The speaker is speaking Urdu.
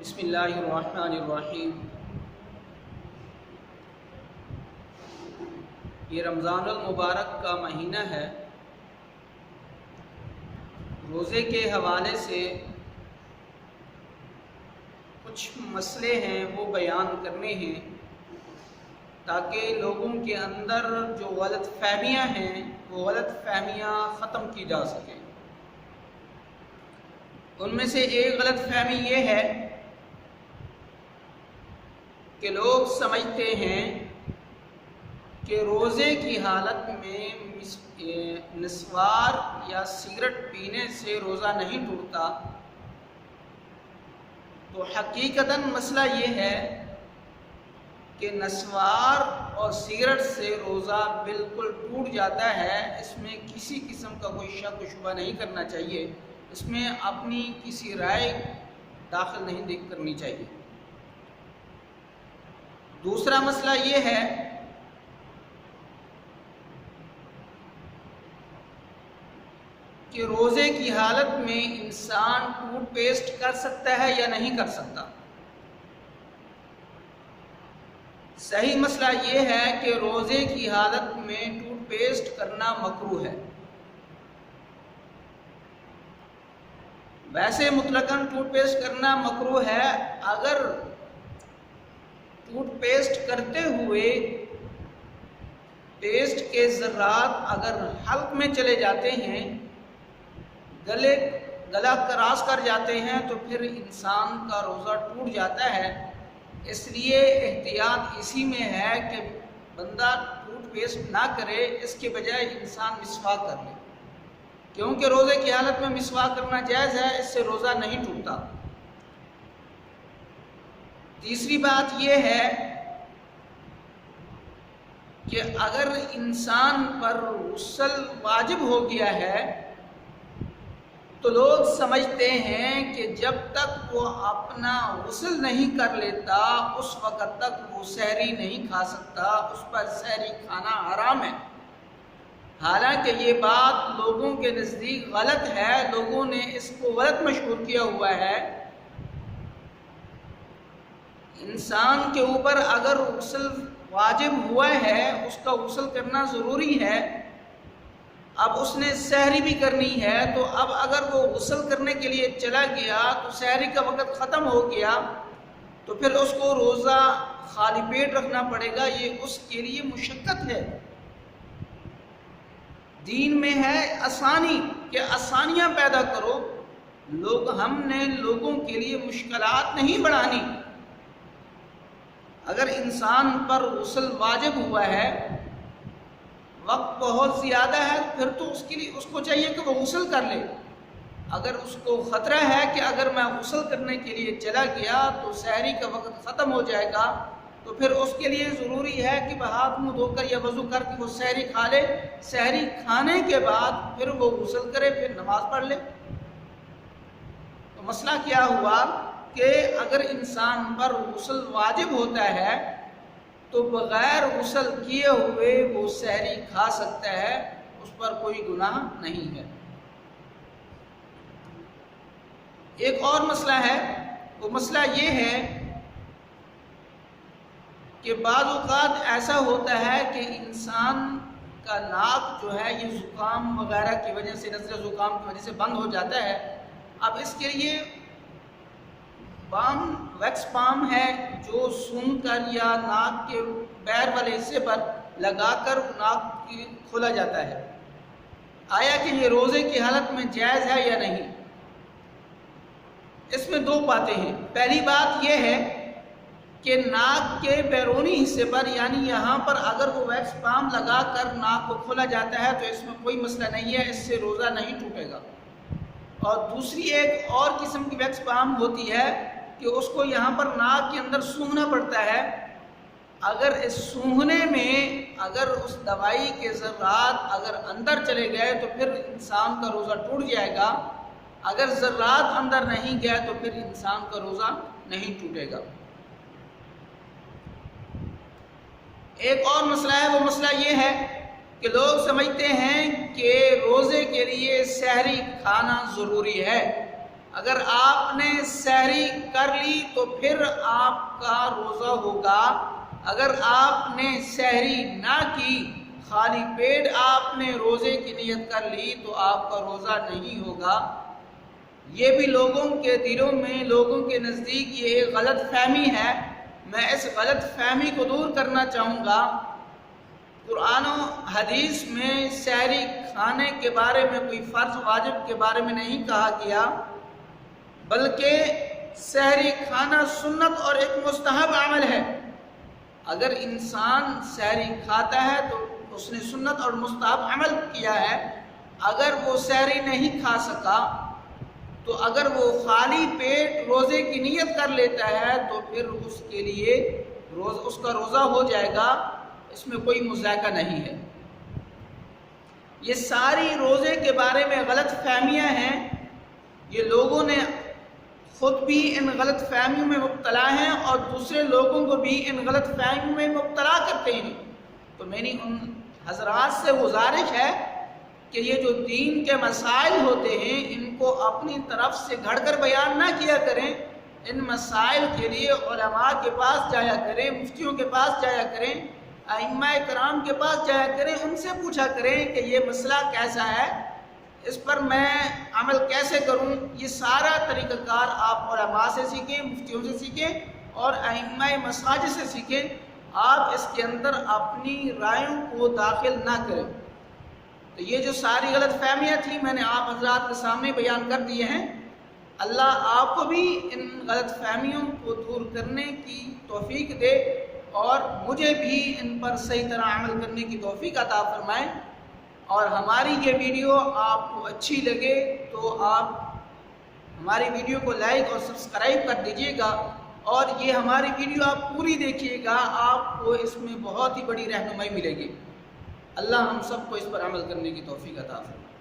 بسم اللہ الرحمن الرحیم۔ یہ رمضان المبارک کا مہینہ ہے۔ روزے کے حوالے سے کچھ مسئلے ہیں وہ بیان کرنے ہیں تاکہ لوگوں کے اندر جو غلط فہمیاں ہیں وہ غلط فہمیاں ختم کی جا سکیں۔ ان میں سے ایک غلط فہمی یہ ہے کہ لوگ سمجھتے ہیں کہ روزے کی حالت میں نسوار یا سگریٹ پینے سے روزہ نہیں ٹوٹتا، تو حقیقتاً مسئلہ یہ ہے کہ نسوار اور سگریٹ سے روزہ بالکل ٹوٹ جاتا ہے۔ اس میں کسی قسم کا کوئی شک و شبہ نہیں کرنا چاہیے، اس میں اپنی کسی رائے داخل نہیں کرنی چاہیے۔ دوسرا مسئلہ یہ ہے کہ روزے کی حالت میں انسان ٹوتھ پیسٹ کر سکتا ہے یا نہیں کر سکتا۔ صحیح مسئلہ یہ ہے کہ روزے کی حالت میں ٹوتھ پیسٹ کرنا مکروہ ہے۔ ویسے مطلقاً ٹوتھ پیسٹ کرنا مکروہ ہے اگر ٹوتھ پیسٹ کرتے ہوئے پیسٹ کے ذرات اگر حلق میں چلے جاتے ہیں، گلا کراس کر جاتے ہیں، تو پھر انسان کا روزہ ٹوٹ جاتا ہے۔ اس لیے احتیاط اسی میں ہے کہ بندہ ٹوتھ پیسٹ نہ کرے، اس کے بجائے انسان مسواک کر لے، کیونکہ روزے کی حالت میں مسواک کرنا جائز ہے، اس سے روزہ نہیں ٹوٹتا۔ تیسری بات یہ ہے کہ اگر انسان پر غسل واجب ہو گیا ہے تو لوگ سمجھتے ہیں کہ جب تک وہ اپنا غسل نہیں کر لیتا اس وقت تک وہ سحری نہیں کھا سکتا، اس پر سحری کھانا حرام ہے۔ حالانکہ یہ بات لوگوں کے نزدیک غلط ہے، لوگوں نے اس کو غلط مشہور کیا ہوا ہے۔ انسان کے اوپر اگر غسل واجب ہوا ہے، اس کا غسل کرنا ضروری ہے، اب اس نے سحری بھی کرنی ہے، تو اب اگر وہ غسل کرنے کے لیے چلا گیا تو سحری کا وقت ختم ہو گیا، تو پھر اس کو روزہ خالی پیٹ رکھنا پڑے گا۔ یہ اس کے لیے مشقت ہے۔ دین میں ہے آسانی کہ آسانیاں پیدا کرو، ہم نے لوگوں کے لیے مشکلات نہیں بڑھانی۔ اگر انسان پر غسل واجب ہوا ہے، وقت بہت زیادہ ہے، پھر تو اس کو چاہیے کہ وہ غسل کر لے۔ اگر اس کو خطرہ ہے کہ اگر میں غسل کرنے کے لیے چلا گیا تو سحری کا وقت ختم ہو جائے گا، تو پھر اس کے لیے ضروری ہے کہ وہ ہاتھ منہ دھو کر یا وضو کر کے وہ سحری کھا لے۔ سحری کھانے کے بعد پھر وہ غسل کرے، پھر نماز پڑھ لے۔ تو مسئلہ کیا ہوا کہ اگر انسان پر غسل واجب ہوتا ہے تو بغیر غسل کیے ہوئے وہ سحری کھا سکتا ہے، اس پر کوئی گناہ نہیں ہے۔ ایک اور مسئلہ ہے، وہ مسئلہ یہ ہے کہ بعض اوقات ایسا ہوتا ہے کہ انسان کا ناک جو ہے یہ زکام وغیرہ کی وجہ سے، نزلہ زکام کی وجہ سے بند ہو جاتا ہے۔ اب اس کے لیے ویکس بام ہے جو سونگھ کر یا ناک کے پیر والے حصے پر لگا کر ناک کھولا جاتا ہے۔ آیا کہ یہ روزے کی حالت میں جائز ہے یا نہیں؟ اس میں دو باتیں ہیں۔ پہلی بات یہ ہے کہ ناک کے بیرونی حصے پر، یعنی یہاں پر اگر وہ ویکس بام لگا کر ناک کو کھولا جاتا ہے تو اس میں کوئی مسئلہ نہیں ہے، اس سے روزہ نہیں ٹوٹے گا۔ اور دوسری ایک اور قسم کی ویکس بام ہوتی ہے کہ اس کو یہاں پر ناک کے اندر سونگھنا پڑتا ہے۔ اگر اس سونگھنے میں اگر اس دوائی کے ذرات اگر اندر چلے گئے تو پھر انسان کا روزہ ٹوٹ جائے گا، اگر ذرات اندر نہیں گئے تو پھر انسان کا روزہ نہیں ٹوٹے گا۔ ایک اور مسئلہ ہے، وہ مسئلہ یہ ہے کہ لوگ سمجھتے ہیں کہ روزے کے لیے سحری کھانا ضروری ہے۔ اگر آپ نے سحری کر لی تو پھر آپ کا روزہ ہوگا، اگر آپ نے سحری نہ کی، خالی پیٹ آپ نے روزے کی نیت کر لی تو آپ کا روزہ نہیں ہوگا۔ یہ بھی لوگوں کے دلوں میں، لوگوں کے نزدیک یہ ایک غلط فہمی ہے۔ میں اس غلط فہمی کو دور کرنا چاہوں گا۔ قرآن و حدیث میں سحری کھانے کے بارے میں کوئی فرض واجب کے بارے میں نہیں کہا گیا، بلکہ سحری کھانا سنت اور ایک مستحب عمل ہے۔ اگر انسان سحری کھاتا ہے تو اس نے سنت اور مستحب عمل کیا ہے۔ اگر وہ سحری نہیں کھا سکا تو اگر وہ خالی پیٹ روزے کی نیت کر لیتا ہے تو پھر اس کے لیے اس کا روزہ ہو جائے گا، اس میں کوئی مذائقہ نہیں ہے۔ یہ ساری روزے کے بارے میں غلط فہمیاں ہیں، یہ لوگوں نے خود بھی ان غلط فہمیوں میں مبتلا ہیں اور دوسرے لوگوں کو بھی ان غلط فہمیوں میں مبتلا کرتے ہیں۔ تو میری ان حضرات سے گزارش ہے کہ یہ جو دین کے مسائل ہوتے ہیں ان کو اپنی طرف سے گھڑ کر بیان نہ کیا کریں، ان مسائل کے لیے علماء کے پاس جایا کریں، مفتیوں کے پاس جایا کریں، ائمہ کرام کے پاس جایا کریں، ان سے پوچھا کریں کہ یہ مسئلہ کیسا ہے، اس پر میں عمل کیسے کروں۔ یہ سارا طریقہ کار آپ علماء سے سیکھیں، مفتیوں سے سیکھیں اور ائمہ مساجد سے سیکھیں۔ آپ اس کے اندر اپنی رائوں کو داخل نہ کریں۔ تو یہ جو ساری غلط فہمیاں تھیں میں نے آپ حضرات کے سامنے بیان کر دیے ہیں۔ اللہ آپ کو بھی ان غلط فہمیوں کو دور کرنے کی توفیق دے اور مجھے بھی ان پر صحیح طرح عمل کرنے کی توفیق عطا فرمائے۔ اور ہماری یہ ویڈیو آپ کو اچھی لگے تو آپ ہماری ویڈیو کو لائک اور سبسکرائب کر دیجیے گا، اور یہ ہماری ویڈیو آپ پوری دیکھیے گا، آپ کو اس میں بہت ہی بڑی رہنمائی ملے گی۔ اللہ ہم سب کو اس پر عمل کرنے کی توفیق عطا فرمائے۔